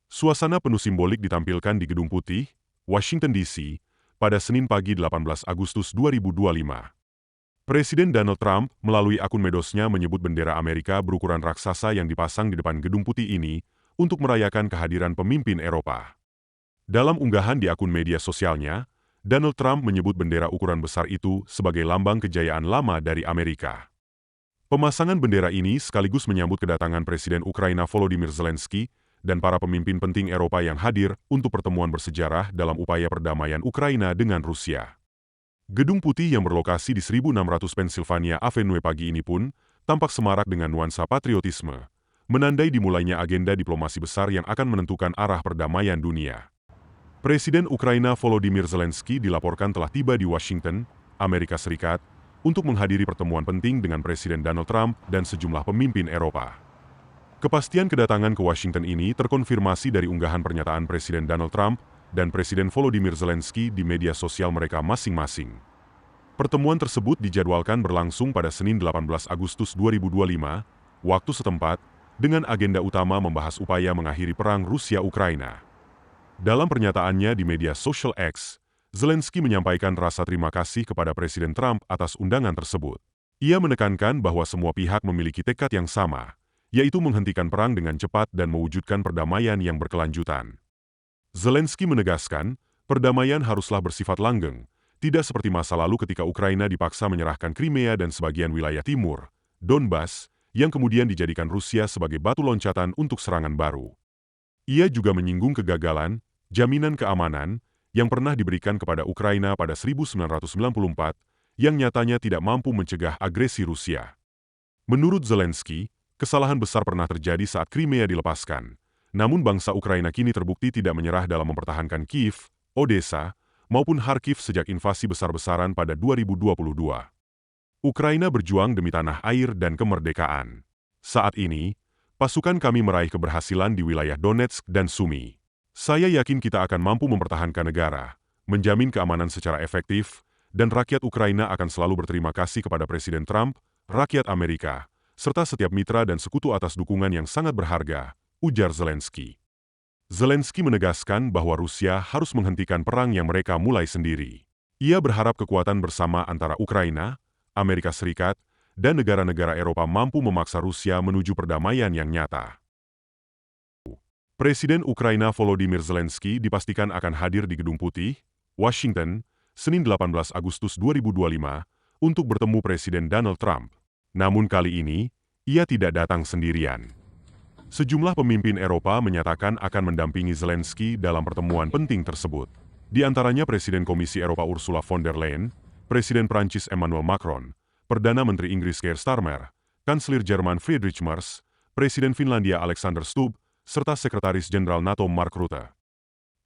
Suasana penuh simbolik ditampilkan di Gedung Putih, Washington DC, pada Senin pagi 18 Agustus 2025. Presiden Donald Trump melalui akun medosnya menyebut bendera Amerika berukuran raksasa yang dipasang di depan Gedung Putih ini untuk merayakan kehadiran pemimpin Eropa. Dalam unggahan di akun media sosialnya, Donald Trump menyebut bendera ukuran besar itu sebagai lambang kejayaan lama dari Amerika. Pemasangan bendera ini sekaligus menyambut kedatangan Presiden Ukraina Volodymyr Zelenskyy dan para pemimpin penting Eropa yang hadir untuk pertemuan bersejarah dalam upaya perdamaian Ukraina dengan Rusia. Gedung Putih yang berlokasi di 1600 Pennsylvania Avenue pagi ini pun tampak semarak dengan nuansa patriotisme, menandai dimulainya agenda diplomasi besar yang akan menentukan arah perdamaian dunia. Presiden Ukraina Volodymyr Zelenskyy dilaporkan telah tiba di Washington, Amerika Serikat, untuk menghadiri pertemuan penting dengan Presiden Donald Trump dan sejumlah pemimpin Eropa. Kepastian kedatangan ke Washington ini terkonfirmasi dari unggahan pernyataan Presiden Donald Trump dan Presiden Volodymyr Zelenskyy di media sosial mereka masing-masing. Pertemuan tersebut dijadwalkan berlangsung pada Senin 18 Agustus 2025, waktu setempat, dengan agenda utama membahas upaya mengakhiri perang Rusia-Ukraina. Dalam pernyataannya di media sosial X, Zelenskyy menyampaikan rasa terima kasih kepada Presiden Trump atas undangan tersebut. Ia menekankan bahwa semua pihak memiliki tekad yang sama, yaitu menghentikan perang dengan cepat dan mewujudkan perdamaian yang berkelanjutan. Zelenskyy menegaskan, perdamaian haruslah bersifat langgeng, tidak seperti masa lalu ketika Ukraina dipaksa menyerahkan Crimea dan sebagian wilayah timur, Donbas, yang kemudian dijadikan Rusia sebagai batu loncatan untuk serangan baru. Ia juga menyinggung kegagalan, jaminan keamanan, yang pernah diberikan kepada Ukraina pada 1994, yang nyatanya tidak mampu mencegah agresi Rusia. Menurut Zelenskyy, kesalahan besar pernah terjadi saat Crimea dilepaskan, namun bangsa Ukraina kini terbukti tidak menyerah dalam mempertahankan Kiev, Odessa, maupun Kharkiv sejak invasi besar-besaran pada 2022. Ukraina berjuang demi tanah air dan kemerdekaan. Saat ini, pasukan kami meraih keberhasilan di wilayah Donetsk dan Sumy. Saya yakin kita akan mampu mempertahankan negara, menjamin keamanan secara efektif, dan rakyat Ukraina akan selalu berterima kasih kepada Presiden Trump, rakyat Amerika, serta setiap mitra dan sekutu atas dukungan yang sangat berharga, ujar Zelenskyy. Zelenskyy menegaskan bahwa Rusia harus menghentikan perang yang mereka mulai sendiri. Ia berharap kekuatan bersama antara Ukraina, Amerika Serikat, dan negara-negara Eropa mampu memaksa Rusia menuju perdamaian yang nyata. Presiden Ukraina Volodymyr Zelenskyy dipastikan akan hadir di Gedung Putih, Washington, Senin 18 Agustus 2025, untuk bertemu Presiden Donald Trump. Namun kali ini, ia tidak datang sendirian. Sejumlah pemimpin Eropa menyatakan akan mendampingi Zelenskyy dalam pertemuan penting tersebut. Di antaranya Presiden Komisi Eropa Ursula von der Leyen, Presiden Prancis Emmanuel Macron, Perdana Menteri Inggris Keir Starmer, Kanselir Jerman Friedrich Merz, Presiden Finlandia Alexander Stubb, serta Sekretaris Jenderal NATO Mark Rutte.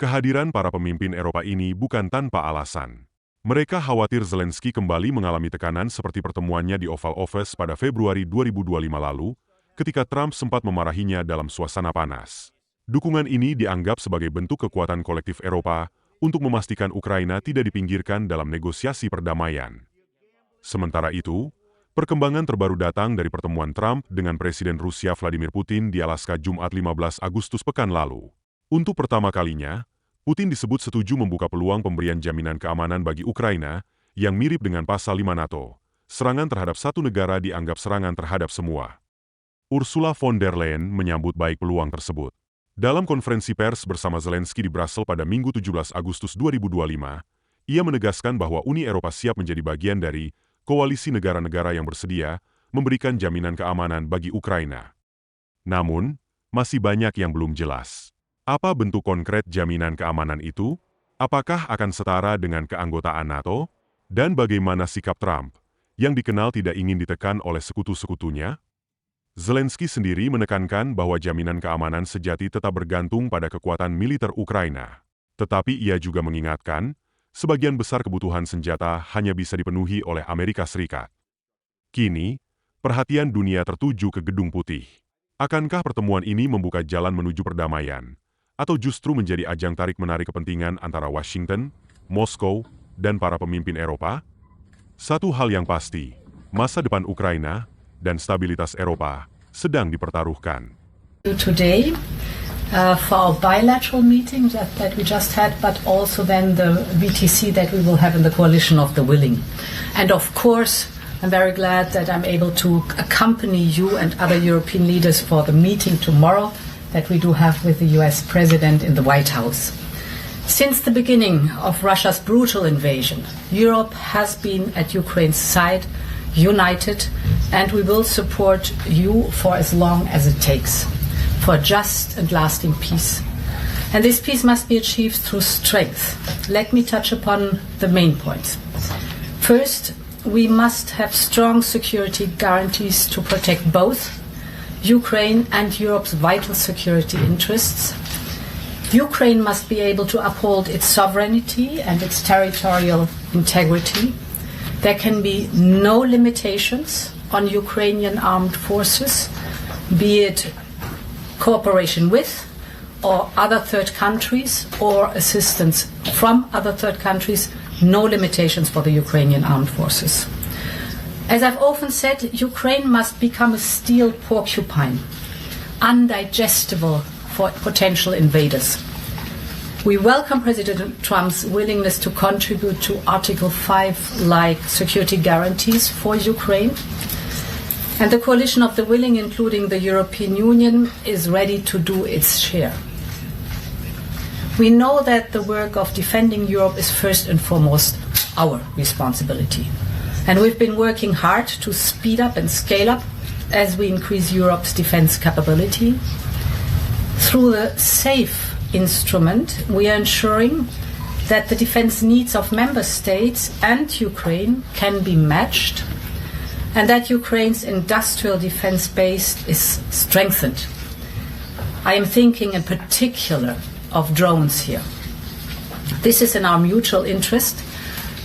Kehadiran para pemimpin Eropa ini bukan tanpa alasan. Mereka khawatir Zelenskyy kembali mengalami tekanan seperti pertemuannya di Oval Office pada Februari 2025 lalu, ketika Trump sempat memarahinya dalam suasana panas. Dukungan ini dianggap sebagai bentuk kekuatan kolektif Eropa untuk memastikan Ukraina tidak dipinggirkan dalam negosiasi perdamaian. Sementara itu, perkembangan terbaru datang dari pertemuan Trump dengan Presiden Rusia Vladimir Putin di Alaska Jumat 15 Agustus pekan lalu. Untuk pertama kalinya, Putin disebut setuju membuka peluang pemberian jaminan keamanan bagi Ukraina yang mirip dengan pasal 5 NATO. Serangan terhadap satu negara dianggap serangan terhadap semua. Ursula von der Leyen menyambut baik peluang tersebut. Dalam konferensi pers bersama Zelenskyy di Brussels pada Minggu 17 Agustus 2025, ia menegaskan bahwa Uni Eropa siap menjadi bagian dari koalisi negara-negara yang bersedia memberikan jaminan keamanan bagi Ukraina. Namun, masih banyak yang belum jelas. Apa bentuk konkret jaminan keamanan itu? Apakah akan setara dengan keanggotaan NATO? Dan bagaimana sikap Trump, yang dikenal tidak ingin ditekan oleh sekutu-sekutunya? Zelenskyy sendiri menekankan bahwa jaminan keamanan sejati tetap bergantung pada kekuatan militer Ukraina. Tetapi ia juga mengingatkan, sebagian besar kebutuhan senjata hanya bisa dipenuhi oleh Amerika Serikat. Kini, perhatian dunia tertuju ke Gedung Putih. Akankah pertemuan ini membuka jalan menuju perdamaian, atau justru menjadi ajang tarik-menarik kepentingan antara Washington, Moskow, dan para pemimpin Eropa? Satu hal yang pasti, masa depan Ukraina dan stabilitas Eropa sedang dipertaruhkan. Today, for our bilateral meeting that we just had, but also then the VTC that we will have in the Coalition of the Willing. And of course, I'm very glad that I'm able to accompany you and other European leaders for the meeting tomorrow that we do have with the US President in the White House. Since the beginning of Russia's brutal invasion, Europe has been at Ukraine's side, united, and we will support you for as long as it takes, for just and lasting peace. And this peace must be achieved through strength. Let me touch upon the main points. First, we must have strong security guarantees to protect both Ukraine and Europe's vital security interests. Ukraine must be able to uphold its sovereignty and its territorial integrity. There can be no limitations on Ukrainian armed forces, be it cooperation with or other third countries or assistance from other third countries, no limitations for the Ukrainian armed forces. As I've often said, Ukraine must become a steel porcupine, undigestible for potential invaders. We welcome President Trump's willingness to contribute to Article 5-like security guarantees for Ukraine. And the Coalition of the Willing, including the European Union, is ready to do its share. We know that the work of defending Europe is first and foremost our responsibility. And we've been working hard to speed up and scale up as we increase Europe's defense capability. Through the SAFE instrument, we are ensuring that the defense needs of member states and Ukraine can be matched, and that Ukraine's industrial defense base is strengthened. I am thinking in particular of drones here. This is in our mutual interest,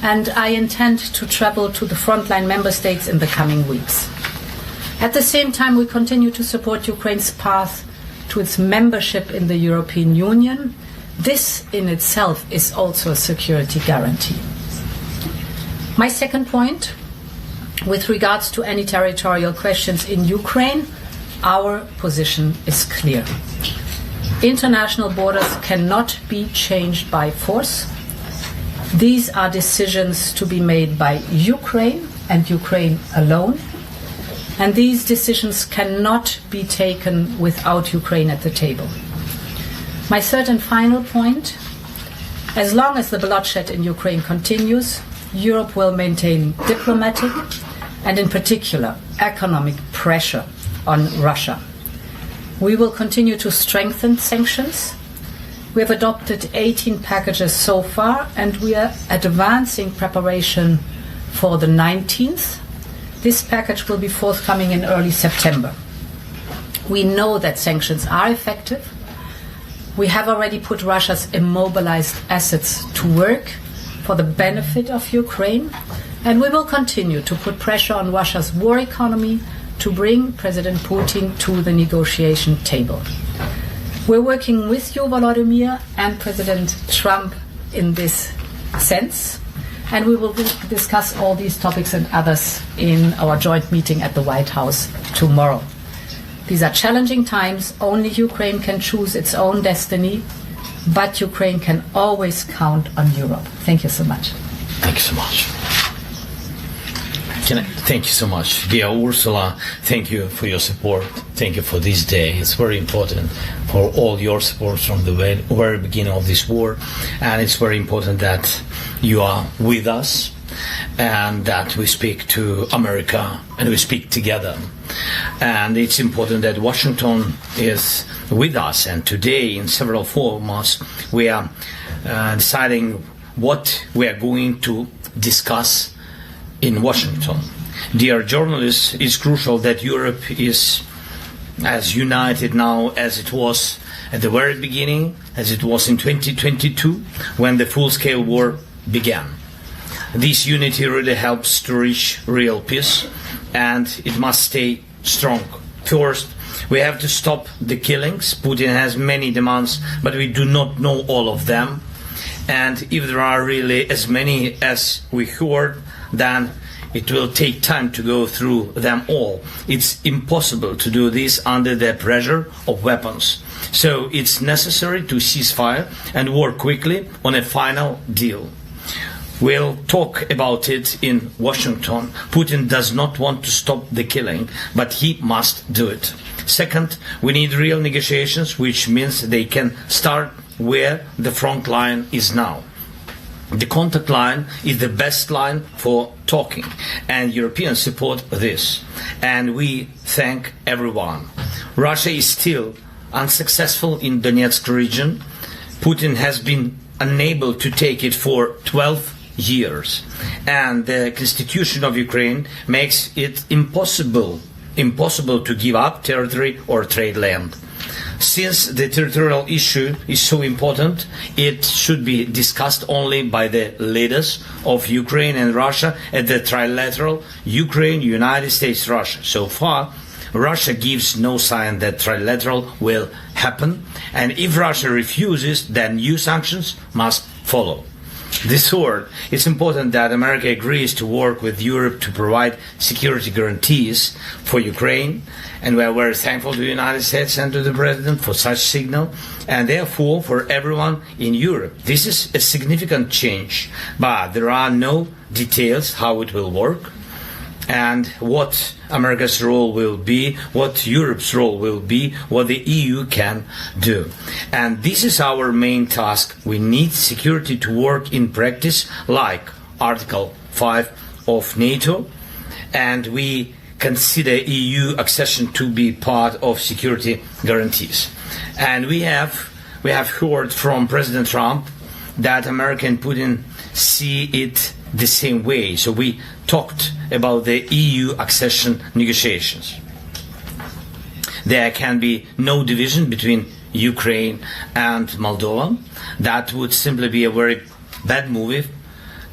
and I intend to travel to the frontline member states in the coming weeks. At the same time, we continue to support Ukraine's path to its membership in the European Union. This in itself is also a security guarantee. My second point, with regards to any territorial questions in Ukraine, our position is clear. International borders cannot be changed by force. These are decisions to be made by Ukraine and Ukraine alone. And these decisions cannot be taken without Ukraine at the table. My third and final point, as long as the bloodshed in Ukraine continues, Europe will maintain diplomatic and in particular economic pressure on Russia. We will continue to strengthen sanctions. We have adopted 18 packages so far, and we are advancing preparation for the 19th. This package will be forthcoming in early September. We know that sanctions are effective. We have already put Russia's immobilized assets to work for the benefit of Ukraine, and we will continue to put pressure on Russia's war economy to bring President Putin to the negotiation table. We're working with you, Volodymyr, and President Trump in this sense, and we will discuss all these topics and others in our joint meeting at the White House tomorrow. These are challenging times. Only Ukraine can choose its own destiny, but Ukraine can always count on Europe. Thank you so much. Thank you so much. Thank you so much. Dear Ursula, thank you for your support. Thank you for this day. It's very important for all your support from the very beginning of this war. And it's very important that you are with us and that we speak to America and we speak together. And it's important that Washington is with us. And today, in several formats, we are deciding what we are going to discuss in Washington. Dear journalists, it's crucial that Europe is as united now as it was at the very beginning, as it was in 2022 when the full-scale war began. This unity really helps to reach real peace, and it must stay strong. First, we have to stop the killings. Putin has many demands, but we do not know all of them. And if there are really as many as we heard, then it will take time to go through them all. It's impossible to do this under the pressure of weapons. So it's necessary to cease fire and work quickly on a final deal. We'll talk about it in Washington. Putin does not want to stop the killing, but he must do it. Second, we need real negotiations, which means they can start where the front line is now. The contact line is the best line for talking, and Europeans support this. And we thank everyone. Russia is still unsuccessful in Donetsk region. Putin has been unable to take it for 12 years. And the constitution of Ukraine makes it impossible to give up territory or trade land. Since the territorial issue is so important, it should be discussed only by the leaders of Ukraine and Russia at the trilateral Ukraine, United States, Russia. So far, Russia gives no sign that trilateral will happen, and if Russia refuses, then new sanctions must follow. This third, it's important that America agrees to work with Europe to provide security guarantees for Ukraine, and we are very thankful to the United States and to the President for such signal, and therefore for everyone in Europe. This is a significant change, but there are no details how it will work, and what America's role will be, what Europe's role will be, what the EU can do. And this is our main task. We need security to work in practice, like Article 5 of NATO, and we consider EU accession to be part of security guarantees. And we have heard from President Trump that America and Putin see it the same way. So we talked about the EU accession negotiations. There can be no division between Ukraine and Moldova. That would simply be a very bad move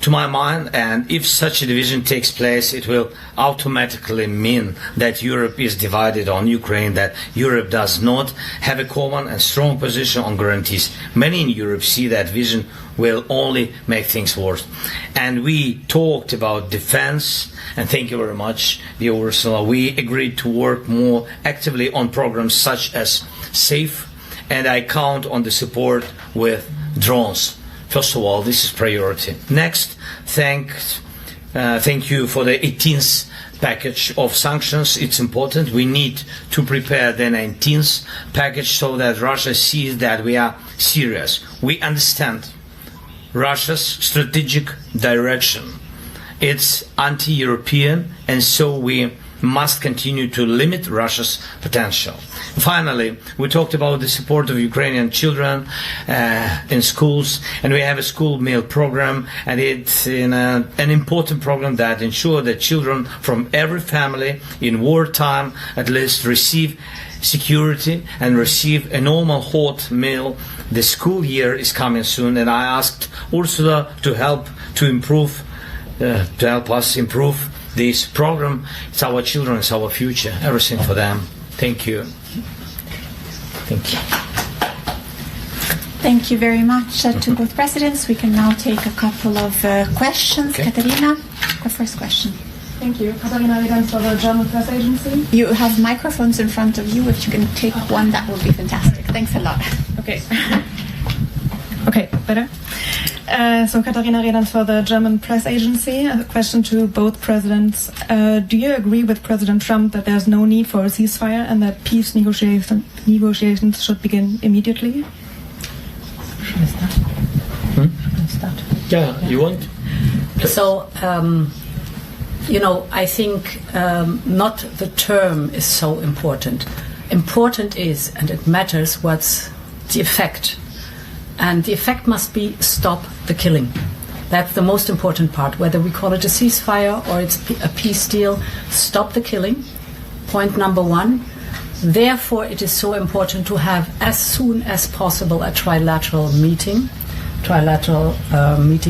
to my mind, and if such a division takes place, it will automatically mean that Europe is divided on Ukraine, that Europe does not have a common and strong position on guarantees. Many in Europe see that vision will only make things worse. And we talked about defense, and thank you very much, dear Ursula. We agreed to work more actively on programs such as SAFE, and I count on the support with drones. First of all, this is priority. Next, thank you for the 18th package of sanctions. It's important. We need to prepare the 19th package so that Russia sees that we are serious. We understand Russia's strategic direction. It's anti-European, and so we must continue to limit Russia's potential. Finally, we talked about the support of Ukrainian children in schools, and we have a school meal program, and it's an important program that ensures that children from every family in wartime at least receive security and receive a normal hot meal. The school year is coming soon, and I asked Ursula to help us improve this program. It's our children, it's our future, everything for them. Thank you. Thank you. Thank you very much to both presidents. We can now take a couple of questions. Okay. Katarina, the first question. Thank you. Katarina Redans for the German press agency. You have microphones in front of you. If you can take one, that would be fantastic. Thanks a lot. Okay. Okay, better? So Katarina Redans for the German press agency. A question to both presidents. Do you agree with President Trump that there's no need for a ceasefire and that peace negotiations should begin immediately? Yeah, you want? So, I think not the term is so important. Important is, and it matters, what's the effect. And the effect must be stop the killing. That's the most important part. Whether we call it a ceasefire or it's a peace deal, stop the killing. Point number one. Therefore, it is so important to have as soon as possible a trilateral meeting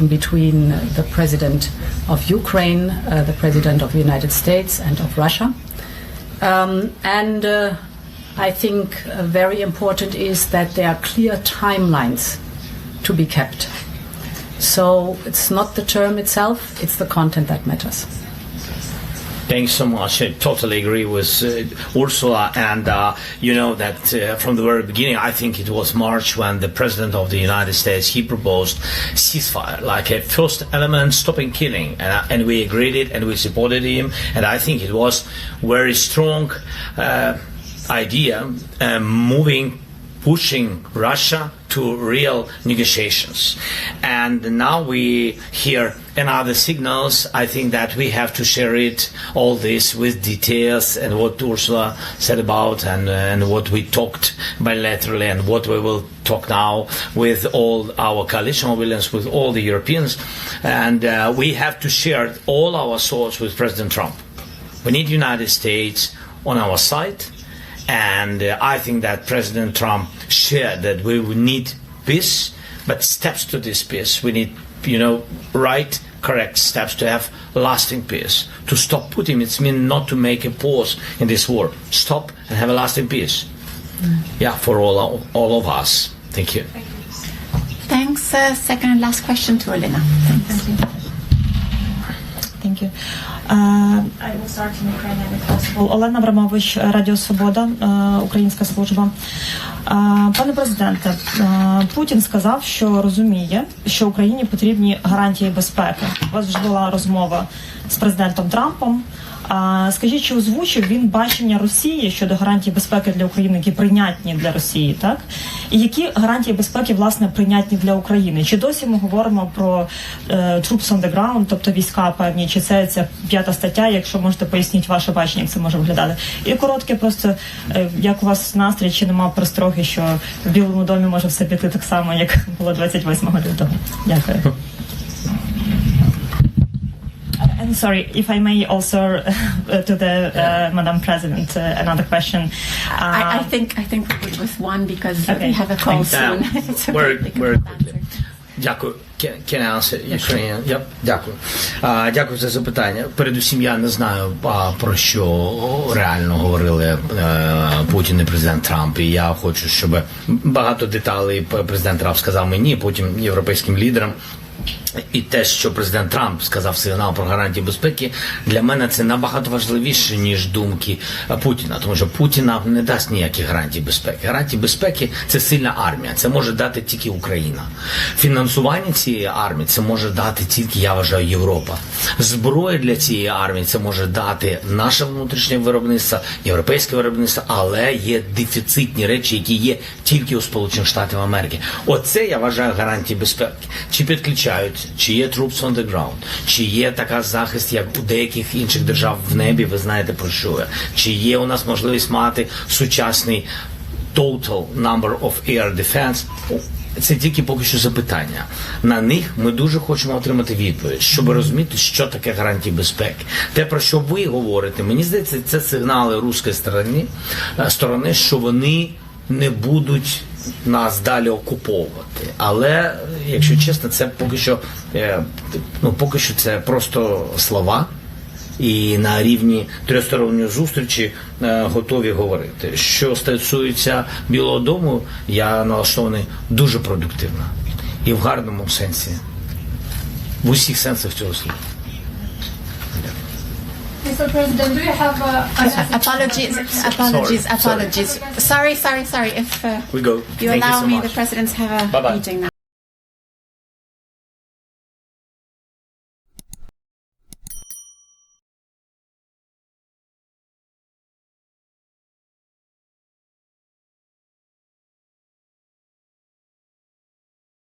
between the President of Ukraine, the President of the United States, and of Russia. I think very important is that there are clear timelines to be kept. So it's not the term itself, it's the content that matters. Thanks so much. I totally agree with Ursula. And you know that from the very beginning, I think it was March when the President of the United States, he proposed ceasefire, like a first element, stopping killing. And we agreed it and we supported him. And I think it was very strong idea pushing Russia to real negotiations. And now we hear another signals. I think that we have to share all this with details and what Ursula said about and what we talked bilaterally and what we will talk now with all our coalition villains, with all the Europeans. And we have to share all our thoughts with President Trump. We need the United States on our side. And I think that President Trump shared that we would need peace, but steps to this peace. We need, correct steps to have lasting peace. To stop Putin, it means not to make a pause in this war. Stop and have a lasting peace. Yeah, for all of us. Thank you. Thanks. Second and last question to Olena. Thank you. Thank you. I will start in Ukrainian if possible. Олена Абрамович, Радіо Свобода, українська служба. Пане президенте, Путін сказав, що розуміє, що Україні потрібні гарантії безпеки. У вас вже була розмова з президентом Трампом. Скажіть, чи озвучив він бачення Росії щодо гарантій безпеки для України, які прийнятні для Росії, так? І які гарантії безпеки, власне, прийнятні для України? Чи досі ми говоримо про troops on the ground, тобто війська певні, чи це 5 стаття, якщо можете поясніть ваше бачення, як це може виглядати? І коротке просто, як у вас настрій, чи нема перестроги, що в Білому домі може все піти так само, як було 28 лютого? Дякую. And sorry, if I may also to the Madam President, another question. I think we'll with one because we have a call soon. Very quickly. Дякую. Can I answer Ukrainian? Yep. Дякую. Дякую за запитання. Передусім, я не знаю, про що реально говорили Путін і президент Трамп. І я хочу, щоб багато деталей президент Трамп сказав мені, потім європейським лідерам. І те, що президент Трамп сказав сигнал про гарантії безпеки, для мене це набагато важливіше, ніж думки Путіна. Тому що Путіна не дасть ніяких гарантій безпеки. Гарантії безпеки – це сильна армія. Це може дати тільки Україна. Фінансування цієї армії – це може дати тільки, я вважаю, Європа. Зброя для цієї армії – це може дати наше внутрішнє виробництво, європейське виробництво, але є дефіцитні речі, які є тільки у Сполучених Штатів Америки. Оце, я вважаю, гарантії безпеки. Чи підключають, чи є troops on the ground, чи є така захист, як у деяких інших держав в небі, ви знаєте про що я. Чи є у нас можливість мати сучасний total number of air defense. Це тільки поки що запитання. На них ми дуже хочемо отримати відповідь, щоб розуміти, що таке гарантії безпеки. Те, про що ви говорите, мені здається, це сигнали руської сторони, що вони не будуть нас далі окуповувати. Але, якщо чесно, це поки що це просто слова. І на рівні тристоронньої зустрічі готові говорити. Що стосується Білого дому, я налаштований дуже продуктивно. І в гарному сенсі. В усіх сенсах цього слова. Mr. President, do you have apologies. Sorry. If We go. you allow me, the presidents have a meeting now.